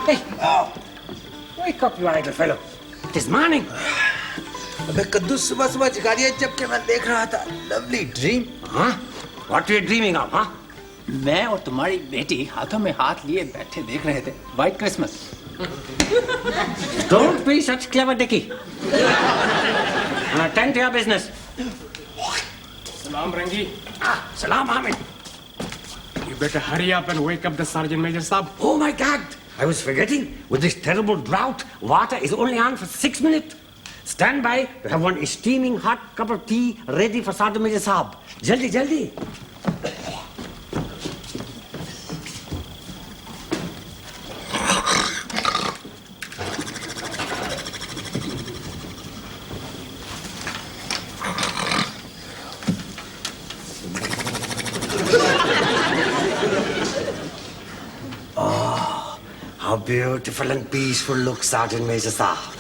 Hey, wake up, you idle fellow. It is morning. अबे कद्दू सुबह-सुबह जगाड़ी है जबकि मैं देख रहा था lovely dream. Huh? What are you dreaming of, huh? मैं और तुम्हारी बेटी हाथों में हाथ लिए बैठे देख रहे थे white Christmas. Don't be such clever dicky. And attend to your business. Salam, Rangi. Salam, Muhammed. You better hurry up and wake up the Sergeant Major Sahab. Oh my God! I was forgetting. With this terrible drought, water is only on for 6 minutes. Stand by to have one steaming hot cup of tea ready for Sergeant Major Sahab. Jaldi, jaldi. How beautiful and peaceful looks Sergeant Major Sahab.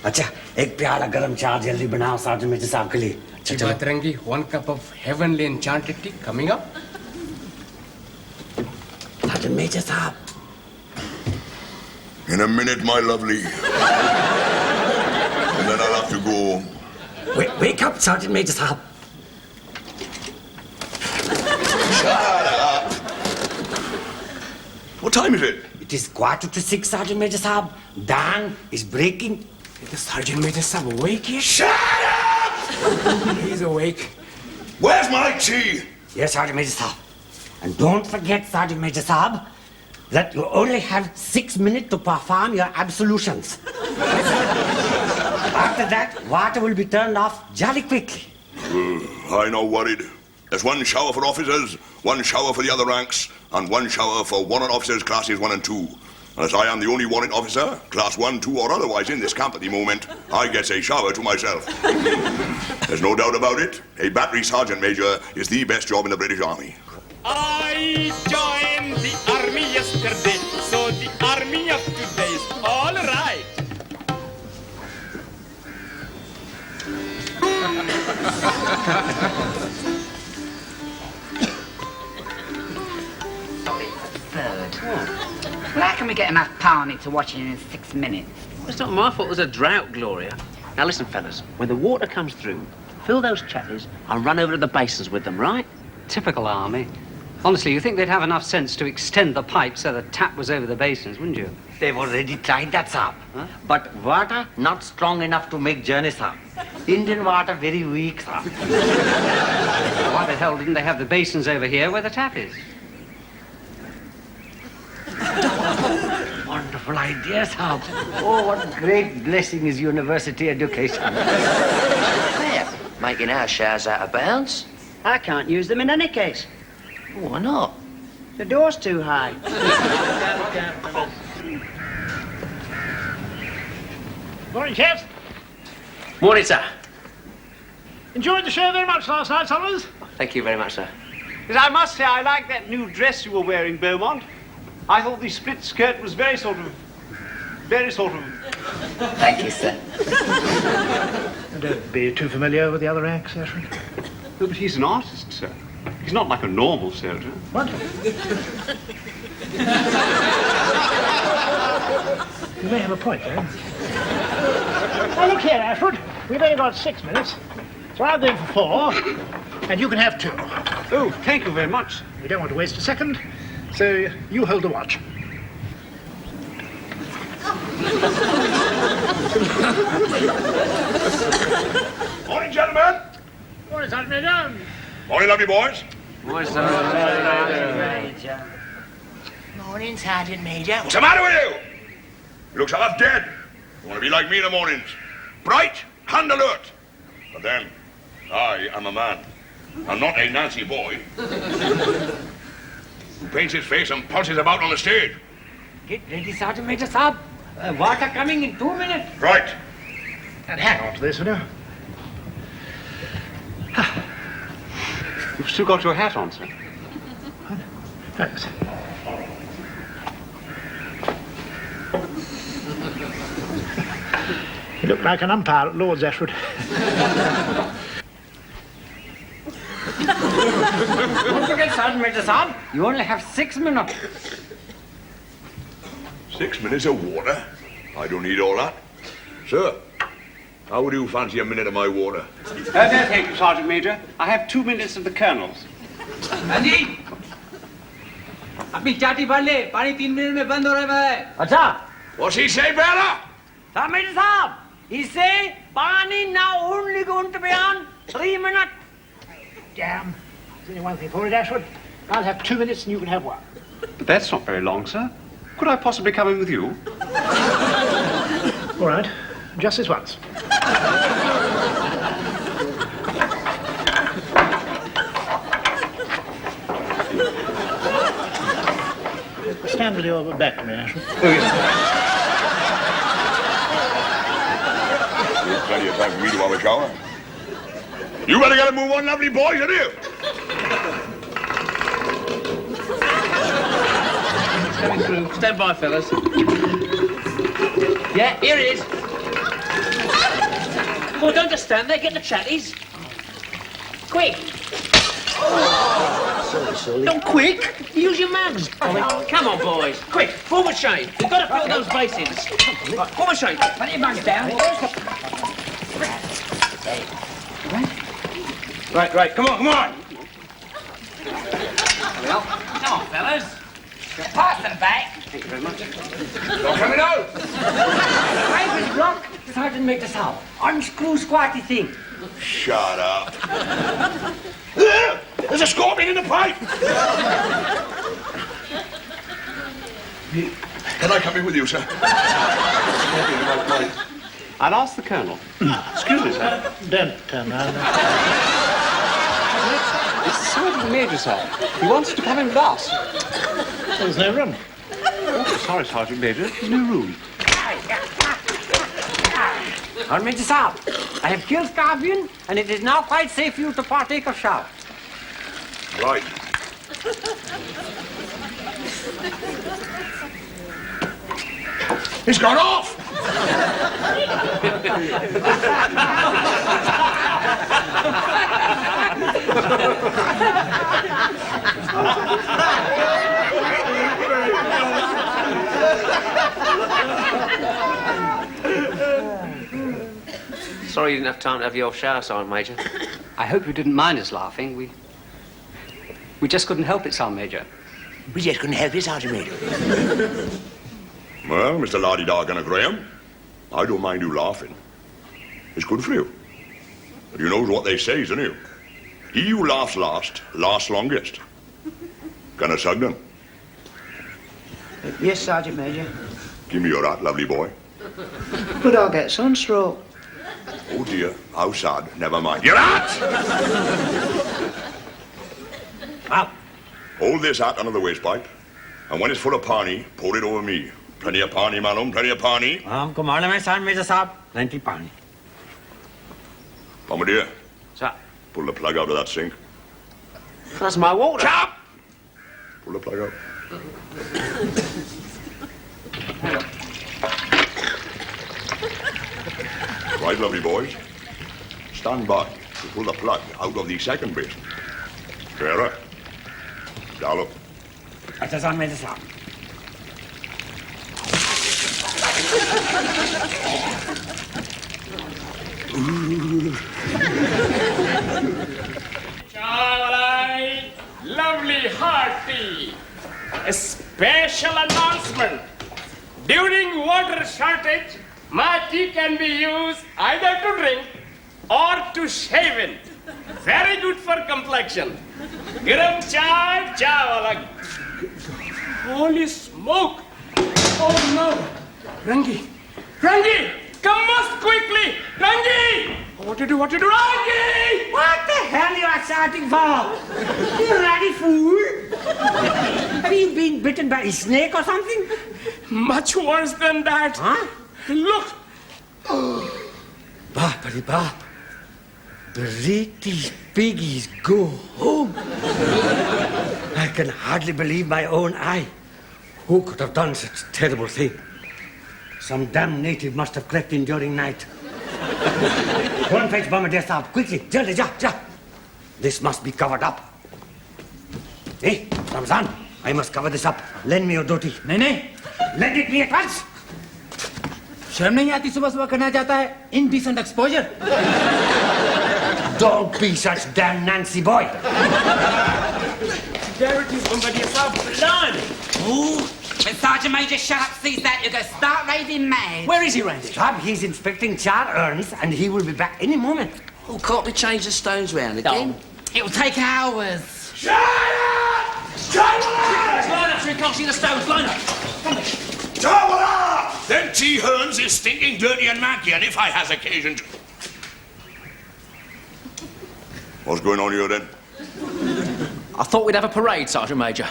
अच्छा, एक प्याला गरम चाय जल्दी बनाओ Sergeant Major Sahab के लिए. Chiba Rangi, 1 cup of heavenly enchanted tea coming up. Sergeant Major Sahab. In a minute, my lovely. And then I'll have to go home. Wake up, Sergeant Major Sahab. Shut up. What time is it? It is 5:45, Sergeant Major Sahab. Dawn is breaking. Is the Sergeant Major Sahab awake yet? Shut up! He's awake. Where's my tea? Yes, Sergeant Major Sahab. And don't forget, Sergeant Major Sahab, that you only have 6 minutes to perform your absolutions. After that, water will be turned off jolly quickly. I know worried. There's one shower for officers, one shower for the other ranks, and one shower for warrant officers classes 1 and 2. And as I am the only warrant officer, class 1, 2 or otherwise in this camp at the moment, I get a shower to myself. There's no doubt about it. A battery sergeant major is the best job in the British Army. I joined the army yesterday, so the army of today is all right. Well, how can we get enough Parney to watch it in 6 minutes? Well, it's not my fault there's a drought, Gloria. Now listen, fellas, when the water comes through, fill those chatties and run over to the basins with them, right? Typical army. Honestly, you think they'd have enough sense to extend the pipe so the tap was over the basins, wouldn't you? They've already tried that, Sahab. Huh? But water not strong enough to make journey, Sahab. Indian water very weak, Sahab. Why the hell didn't they have the basins over here where the tap is? Wonderful idea, Sahab. Oh, what great blessing is university education. There, making our showers out of bounds. I can't use them in any case. Why not? The door's too high. Morning, chaps. Morning, sir. Enjoyed the show very much last night, Summers. Thank you very much, sir. Yes, I must say I like that new dress you were wearing, Beaumont. I thought the split skirt was very sort of... Thank you, sir. Don't be too familiar with the other acts, Ashwood. No, but he's an artist, sir. He's not like a normal soldier. What? You may have a point, there. Now, look here, Ashwood. We've only got 6 minutes, so I'll go for 4, and you can have 2. Oh, thank you very much. We don't want to waste a second, so you hold the watch. Morning, gentlemen. Morning, Sergeant Major. Morning, lovely boys. Morning, Morning, Sergeant Major. What's the matter with you? You look half dead. You want to be like me in the mornings. Bright and alert. But then, I am a man. I'm not a Nancy boy. Who paints his face and pulses about on the stage. Get ready, Sergeant Major Sahab. Water coming in 2 minutes. Right. And hang on to this, will you? You've still got your hat on, sir. Thanks. You look like an umpire at Lord's, Ashwood. Don't forget, Sergeant Major Saab, you only have 6 minutes. 6 minutes of water? I don't need all that. Sir, how would you fancy a minute of my water? No, thank you, Sergeant Major. I have 2 minutes of the Colonel's. Andy! अपनी चाटी भर ले पानी 3 minute में बंद हो रहा है अच्छा What's he say, Bella? Sergeant Major Saab, he say pani now only going to be on 3 minutes. Damn. There's only one thing for it, Ashwood. I'll have 2 minutes and you can have 1. But that's not very long, sir. Could I possibly come in with you? All right. Just this once. Stand with your back to me, Ashwood. Oh, yes. There's plenty of time for me to have a shower. You better get a move on, lovely boys, are you? Coming through. Stand by, fellas. Yeah, here it is. Oh, don't just stand there. Get the chatties. Quick. Sorry. Don't quick. Use your mags. Come on, boys. Quick. Forward shade. We've got to fill those basins. Right, forward shade. Put your bags down. Right. Come on. Well, come on, fellas. Pass them back. Thank you very much. Not coming out. I was block, Sergeant Major Saab. Unscrew squatty thing. Shut up. There's a scorpion in the pipe. Can I come in with you, sir? I'll ask the Colonel. Excuse me, sir. Don't turn round. It's the Sergeant Major, sir. He wants to come in with us. There's no room. Oh, sorry, Sergeant Major. There's no room. Sergeant Major Saab, I have killed scorpion, and it is now quite safe for you to partake of shower. Right. He's gone off! Sorry you didn't have time to have your shower, Sergeant Major. I hope you didn't mind us laughing. We just couldn't help it, Sergeant Major. We just couldn't help it, Sergeant Major. Well, Mr. Lardy-Dargan Graham, I don't mind you laughing. It's good for you. But you know what they say, isn't you? He who laughs last, laughs longest. Gonna Sugden? Yes, Sergeant Major. Give me your hat, lovely boy. But I'll get sunstroke. Oh dear, how sad. Never mind. Your hat! Up. Hold this hat under the waistpipe, and when it's full of pani, pour it over me. Plenty of pani, Malum, plenty of pani. Good morning, my Sergeant Major Saab. Plenty pani. Bombardier, Sir, pull the plug out of that sink. that's my water. Chop! Pull the plug out. Right, lovely boys. Stand by to pull the plug out of the second basin. Sarah, dollop. That's the Sergeant Major Saab. Char, lovely hearty. A special announcement. During water shortage, my tea can be used either to drink or to shave in. Very good for complexion. Garam chai, chawala. Holy smoke! Oh no! Rangi! Come most quickly! Rangi! What to do? Rangi! What the hell you are shouting for? You bloody fool! Have you been bitten by a snake or something? Much worse than that. Huh? Look! Bapari bap. Let these piggies go home. I can hardly believe my own eye. Who could have done such a terrible thing? Some damn native must have crept in during night. Go and fetch Bombardier, Saab, quickly. Jaldi, ja. This must be covered up. Hey, Ramzan, I must cover this up. Lend me your dhoti. नहीं Lend it me at once. शर्म नहीं आती सुबह सुबह करना चाहता है indecent exposure. Don't be such damn Nancy boy. There it is, Bombardier, blimey. Ooh, when Sergeant Major Sharp sees that, you're going to start raving mad. Where is he, Randy? Sharp, he's inspecting Char urns and he will be back any moment. Oh, can't we change the stones round again? It'll take hours. Line up so you can't see the stones. Line up. Wallah! Them tea urns is stinking dirty and manky, and if I has occasion to... What's going on here, then? I thought we'd have a parade, Sergeant Major.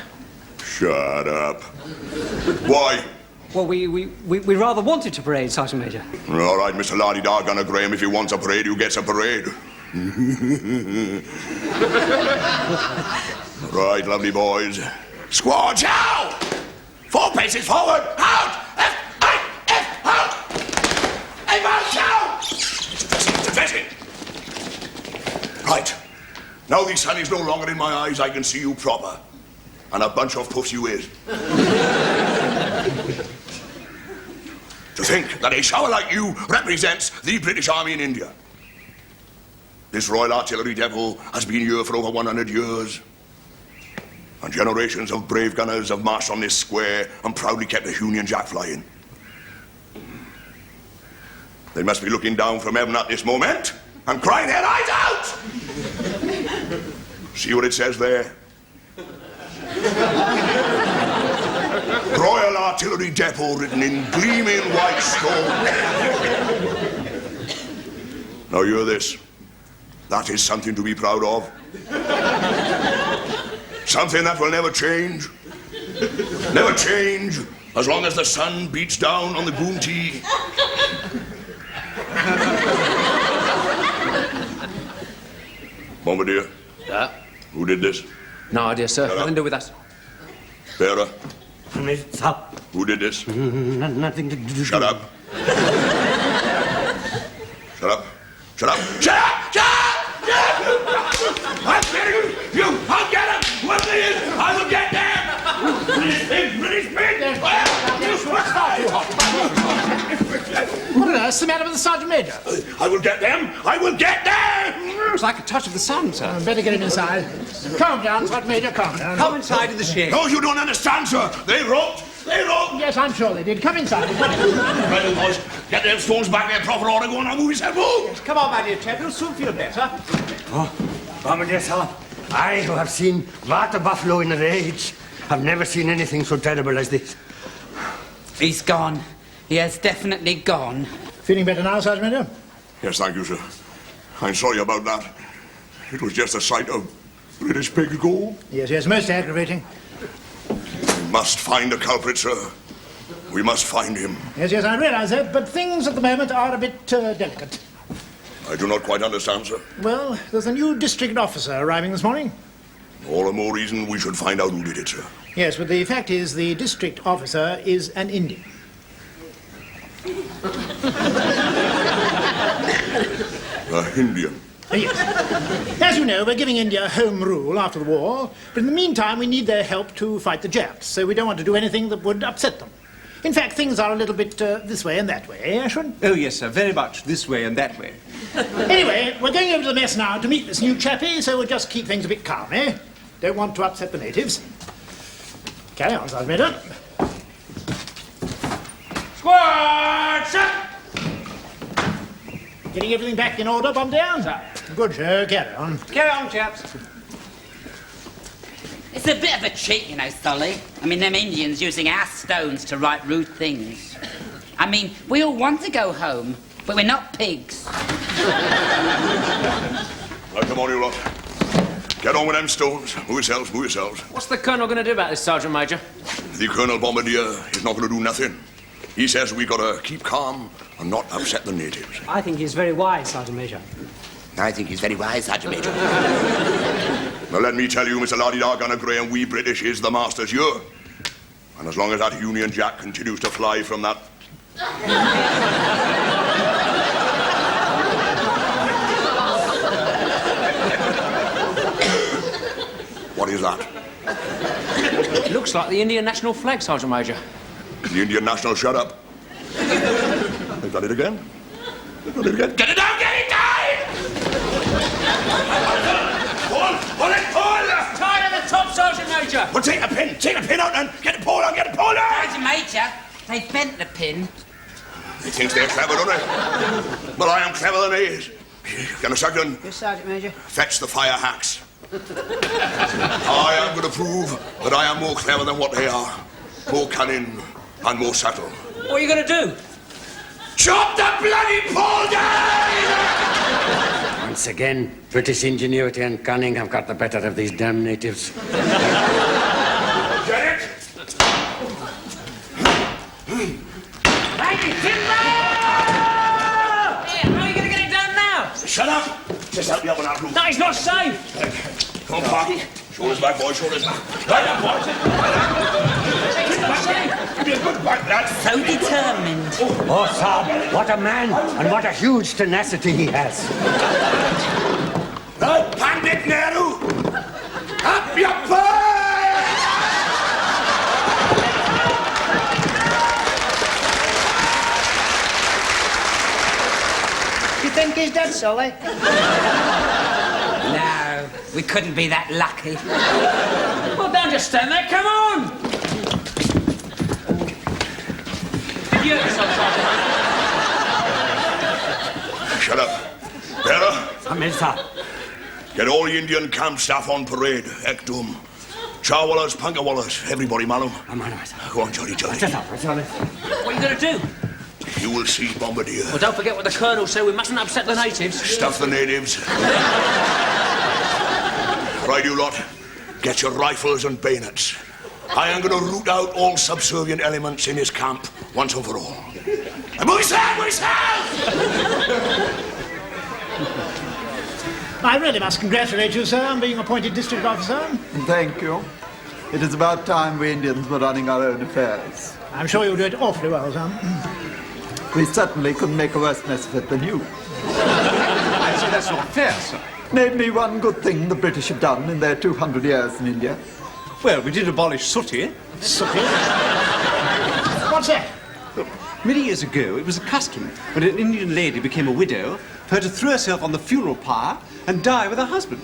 Shut up. Why? Well, we rather wanted to parade, Sergeant Major. All right, Mr. Lardy-Dargana Graham, if he wants a parade, he gets a parade. Right, lovely boys. Squad, out! 4 paces forward! Out! Out! Hey, march out! It's dressing. Right. Now the sun is no longer in my eyes, I can see you proper. And a bunch of puffs you is. To think that a shower like you represents the British Army in India. This Royal Artillery Depot has been here for over 100 years. And generations of brave gunners have marched on this square and proudly kept the Union Jack flying. They must be looking down from heaven at this moment and crying their eyes out! See what it says there? Royal Artillery Depot written in gleaming white stone. Now hear this. That is something to be proud of. Something that will never change. Never change as long as the sun beats down on the Boomtee. Bombardier? Yeah? Who did this? No idea, sir. Nothing to do with us. Bearer? Sir. Who did this? Nothing to do. Shut up. Shut up. Shut up. Shut up! Shut up! I'll get him! You! I'll get him! Whoever it is, I will get them! British pig! What on earth's the matter with the Sergeant Major? I will get them! I will get them! It's like a touch of the sun, sir. Better get him inside. Calm down, Sergeant Major, calm down. Come inside in the shed. No, you don't understand, sir. They wrote. Yes, I'm sure they did. Come inside. Right, boys. Get them stones back in proper order. Go on, now move yourself. Move! Come on, my dear chap. You'll soon feel better. Oh, Bombardier, sir. I, who have seen water buffalo in a rage, have never seen anything so terrible as this. He's gone. He has definitely gone. Feeling better now, Sergeant Major? Yes, thank you, sir. I'm sorry about that. It was just a sight of British pig go. Yes, most aggravating. We must find the culprit, sir. We must find him. Yes, I realise that, but things at the moment are a bit delicate. I do not quite understand, sir. Well, there's a new district officer arriving this morning. All the more reason we should find out who did it, sir. Yes, but the fact is the district officer is an Indian. Indian. Yes. As you know, we're giving India home rule after the war, but in the meantime we need their help to fight the Japs, so we don't want to do anything that would upset them. In fact, things are a little bit this way and that way, eh, Ashwood? Oh, yes, sir, very much this way and that way. Anyway, we're going over to the mess now to meet this new chappie, so we'll just keep things a bit calm, eh? Don't want to upset the natives. Carry on, Sergeant Major. Squad, set! Getting everything back in order, Bombardier? Sir. Good show, carry on. Carry on, chaps. It's a bit of a cheat, you know, Solly. I mean, them Indians using our stones to write rude things. I mean, we all want to go home, but we're not pigs. Now, come on, you lot. Get on with them stones. Move yourselves, move yourselves. What's the Colonel going to do about this, Sergeant Major? The Colonel Bombardier is not going to do nothing. He says we got to keep calm and not upset the natives. I think he's very wise, Sergeant Major. I think he's very wise, Sergeant Major. Now, let me tell you, Mr. Lardy-Dargana Graham, we British is the masters here. And as long as that Union Jack continues to fly from that... What is that? It looks like the Indian national flag, Sergeant Major. The Indian national, shut up. They've done it again. They've done it again. Get it down, get it down! Pull it, pull! Tied at the top, Sergeant Major. Well, take the pin out and get the pole on, get the pole on! Sergeant Major, they bent the pin. He thinks they're clever, don't they? But I am cleverer than he is. Can a Sugden? Yes, Sergeant Major. Fetch the fire hacks. I am going to prove that I am more clever than what they are. More cunning and more subtle. What are you going to do? Chop the bloody pole down! Once again, British ingenuity and cunning have got the better of these damn natives. Get it? Hey, timber! How are you going to get it done now? Shut up! Just help me up on our roof. No, it's not safe. Come on, Parky. Shoulders back, boy, shoulders back. Right up, boys. Give me a good bite, lad. So determined. Oh, sir, what a man, and what a huge tenacity he has. Right, Pandit Nehru! Up your fire! You think he's dead, Sully? No, we couldn't be that lucky. Well, don't just stand there. Come on. Did you hurt yourself, Sergeant? Shut up. Bearer, Amen, sir. get all the Indian camp staff on parade. Ekdum. Char Wallahs, Punka Wallahs, everybody, malum. Go on, Johnny, Johnny. What are you going to do? You will see Bombardier. Well, don't forget what the Colonel said. We mustn't upset the natives. Stuff the natives. Right, you lot. Get your rifles and bayonets. I am going to root out all subservient elements in his camp once and for all. And move south, move south! I really must congratulate you, sir, on being appointed district officer. Thank you. It is about time we Indians were running our own affairs. I'm sure you'll do it awfully well, sir. We certainly couldn't make a worse mess of it than you. I'd say that's not fair, sir. Name me one good thing the British have done in their 200 years in India. Well, we did abolish sooty. Sooty? What's that? Look, many years ago, it was a custom when an Indian lady became a widow for her to throw herself on the funeral pyre and die with her husband.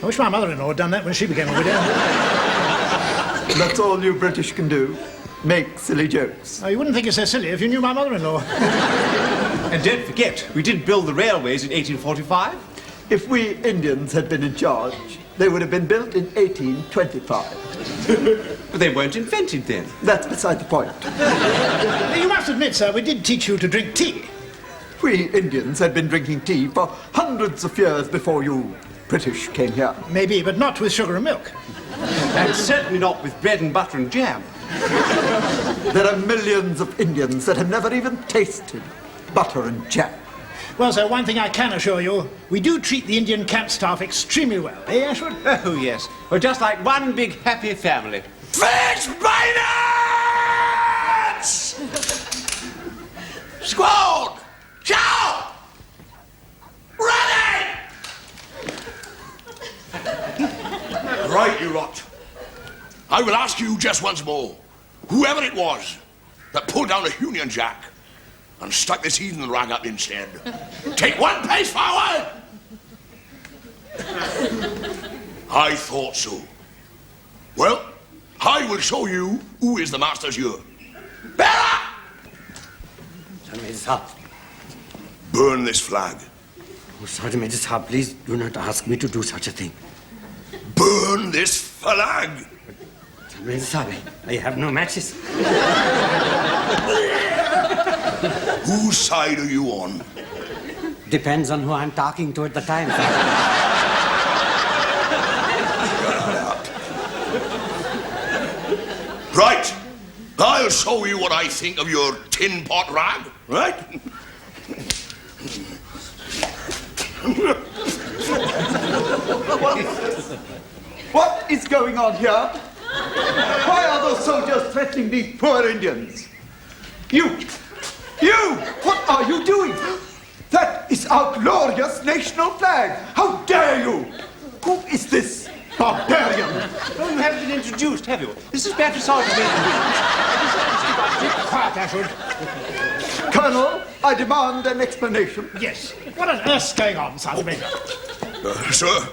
I wish my mother-in-law had done that when she became a widow. That's all you British can do. Make silly jokes. Oh, you wouldn't think it's so silly if you knew my mother-in-law. And don't forget, we did build the railways in 1845. If we Indians had been in charge, they would have been built in 1825. But they weren't invented then. That's beside the point. You must admit, sir, we did teach you to drink tea. We Indians had been drinking tea for hundreds of years before you British came here. Maybe, but not with sugar and milk. And certainly not with bread and butter and jam. There are millions of Indians that have never even tasted butter and jam. Well, sir, one thing I can assure you, we do treat the Indian camp staff extremely well, eh, Ashwood? Oh, yes. We're just like one big happy family. Fetch bayonets! Squad! Char! Ready! Right, you lot. I will ask you just once more, whoever it was that pulled down a Union Jack and stuck this heathen rag up instead, take one pace forward! I thought so. Well, I will show you who is the master's here. Bearer! Burn this flag. Oh, Sergeant Major, sir, please do not ask me to do such a thing. Burn this flag! Sergeant Major, sir, I have no matches. Whose side are you on? Depends on who I'm talking to at the time, sir. Right. I'll show you what I think of your tin pot rag, right? What is going on here? Why are those soldiers threatening these poor Indians? You! What are you doing? That is our glorious national flag! How dare you! Who is this? Barbarian! Oh, you haven't been introduced, have you? This is Battery Sergeant. Quiet, Ashwood. Colonel, I demand an explanation. Yes. What on earth's going on, Sergeant Major? Sir,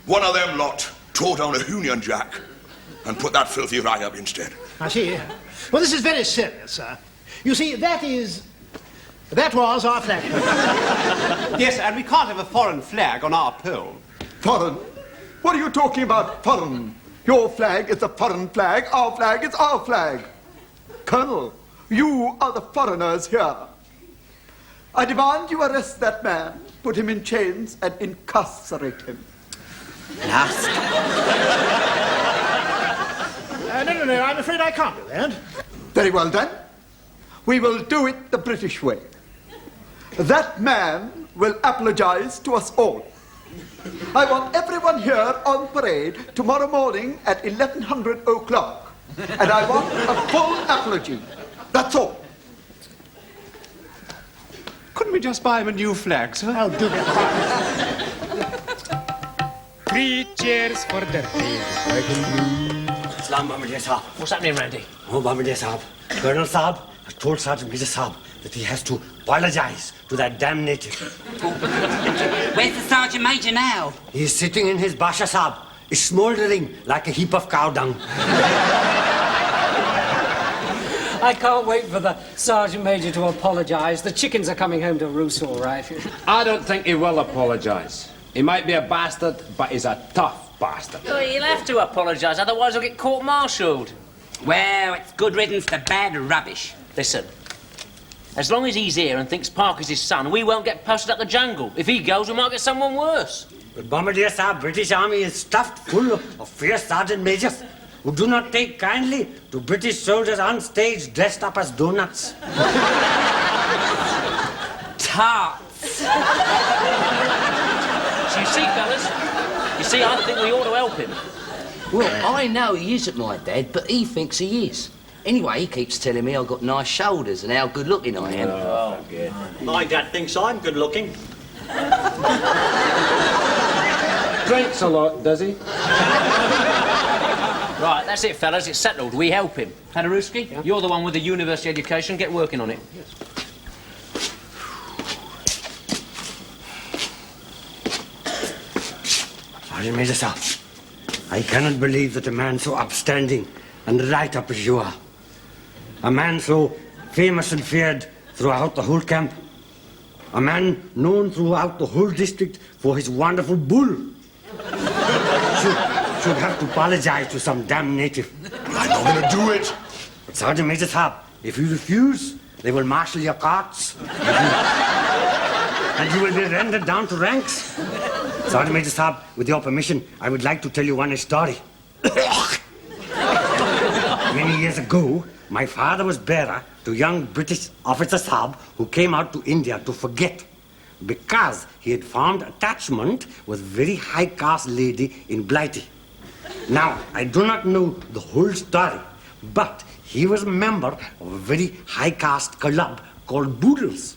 one of them lot tore down a Union Jack and put that filthy rag up instead. I see. Well, this is very serious, sir. You see, that was our flag. Yes, and we can't have a foreign flag on our pole. Foreign? What are you talking about, foreign? Your flag is a foreign flag, our flag is our flag. Colonel, you are the foreigners here. I demand you arrest that man, put him in chains, and incarcerate him. Last. No, I'm afraid I can't do that. Very well, then. We will do it the British way. That man will apologize to us all. I want everyone here on parade tomorrow morning at 1100 o'clock. And I want a full apology. That's all. Couldn't we just buy him a new flag, sir? Oh, do get quiet. 3 cheers for the red, white and blue. Salam, Bombardier Saab. What's happening, Randy? Oh, Bombardier Saab. Colonel Saab has told Sergeant Major Saab that he has to apologize to that damn native. Where's the Sergeant Major now? He's sitting in his Basha Saab, smouldering like a heap of cow dung. I can't wait for the Sergeant Major to apologise. The chickens are coming home to roost all right. I don't think he will apologise. He might be a bastard, but he's a tough bastard. Oh, he'll have to apologise, otherwise he'll get court-martialed. Well, it's good riddance to bad rubbish. Listen, as long as he's here and thinks Parky's his son, we won't get posted up the jungle. If he goes, we might get someone worse. But Bombardier Saab, British Army is stuffed full of fierce sergeant majors who do not take kindly to British soldiers on stage dressed up as donuts. Tarts. You see, fellas, I think we ought to help him. Well, I know he isn't my dad, but he thinks he is. Anyway, he keeps telling me I've got nice shoulders and how good-looking I am. Oh, good. My dad thinks I'm good-looking. Drinks a lot, does he? Right, that's it, fellas. It's settled. We help him. Paderewski, you're the one with the university education. Get working on it. Yes. Sergeant Major Saab, I cannot believe that a man so upstanding and right up as you are, a man so famous and feared throughout the whole camp, a man known throughout the whole district for his wonderful bull, should have to apologize to some damn native. I'm not going to do it. But Sergeant Major Saab, if you refuse, they will marshal your carts. And you will be rendered down to ranks. Sergeant Major Saab, with your permission, I would like to tell you one story. Many years ago, my father was bearer to young British officer Saab who came out to India to forget because he had formed attachment with very high caste lady in Blighty. Now, I do not know the whole story, but he was a member of a very high caste club called Boodles.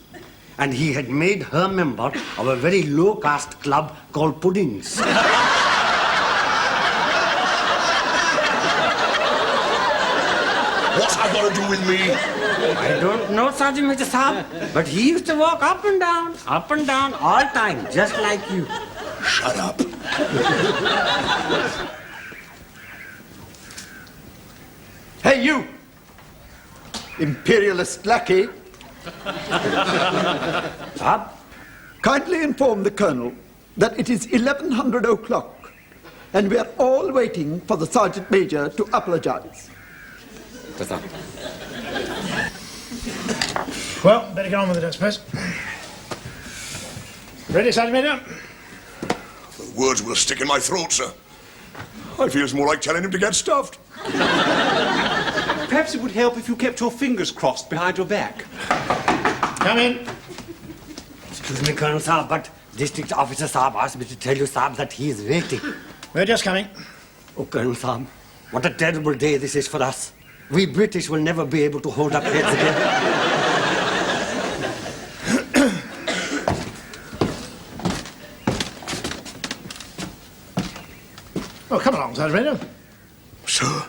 And he had made her member of a very low caste club called Puddings. What's that got to do with me? I don't know, Sergeant Major Saab, but he used to walk up and down, all time, just like you. Shut up. Hey, you! Imperialist lackey. Saab? Kindly inform the Colonel that it is 1100 o'clock and we are all waiting for the Sergeant Major to apologize. Well, better get on with it, I suppose. Ready, Sergeant Major? The words will stick in my throat, sir. I feel it's more like telling him to get stuffed. Perhaps it would help if you kept your fingers crossed behind your back. Come in. Excuse me, Colonel Saab, but District Officer Saab asked me to tell you, Saab, that he is waiting. We're just coming. Oh, Colonel Saab, what a terrible day this is for us. We British will never be able to hold up heads again. come along, Sergeant Major. Sir,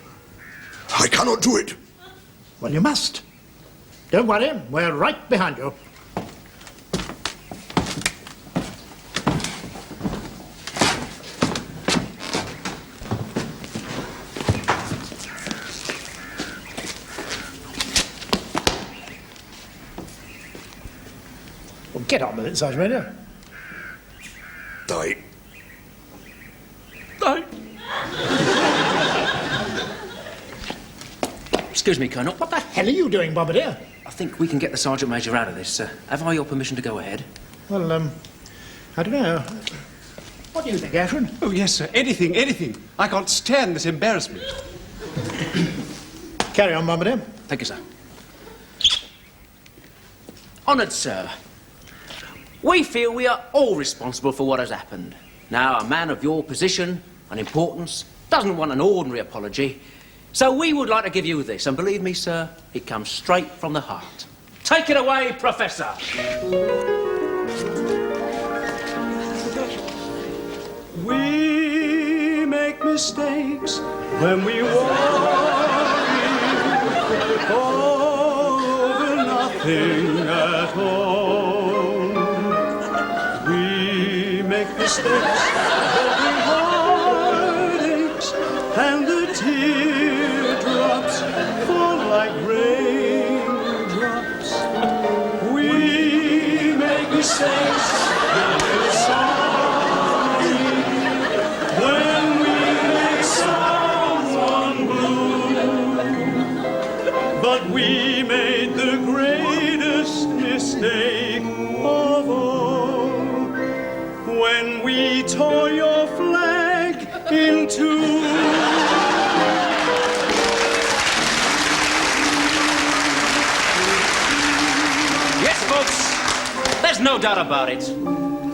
I cannot do it. Well, you must. Don't worry, we're right behind you. Well, get on with it, Sergeant Major. Die. Excuse me, Colonel. What the hell are you doing, Bombardier? I think we can get the Sergeant Major out of this. Have I your permission to go ahead? Well, I don't know. What do you think, Ashwood? Oh, yes, sir. Anything, anything. I can't stand this embarrassment. Carry on, Bombardier. Thank you, sir. Honoured sir, we feel we are all responsible for what has happened. Now, a man of your position and importance doesn't want an ordinary apology, so we would like to give you this, and believe me, sir, it comes straight from the heart. Take it away, Professor. We make mistakes when we worry over nothing at all. We make mistakes, every heartaches, and the teardrops fall like raindrops. We make mistakes, and we're sorry when we make someone blue. But we made the greatest mistake of all when we tore your flag in two. Yes, folks, there's no doubt about it.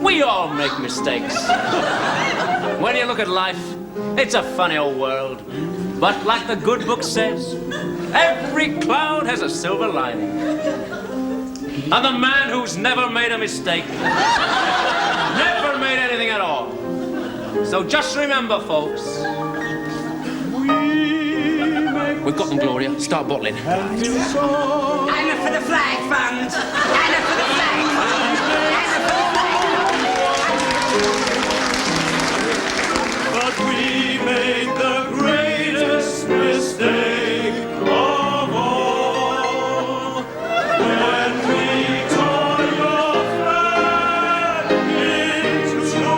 We all make mistakes. When you look at life, it's a funny old world. But like the good book says, every cloud has a silver lining. And the man who's never made a mistake never made anything at all. So just remember, folks, we've got them, Gloria. Start bottling. I'm for the flag fund. I'm for the flag fund. But we made the greatest mistake of all when we tore your flag in two.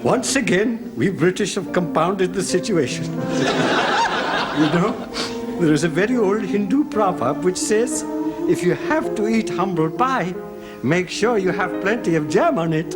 Once again, we British have compounded the situation. You know, there is a very old Hindu proverb which says, if you have to eat humble pie, make sure you have plenty of jam on it.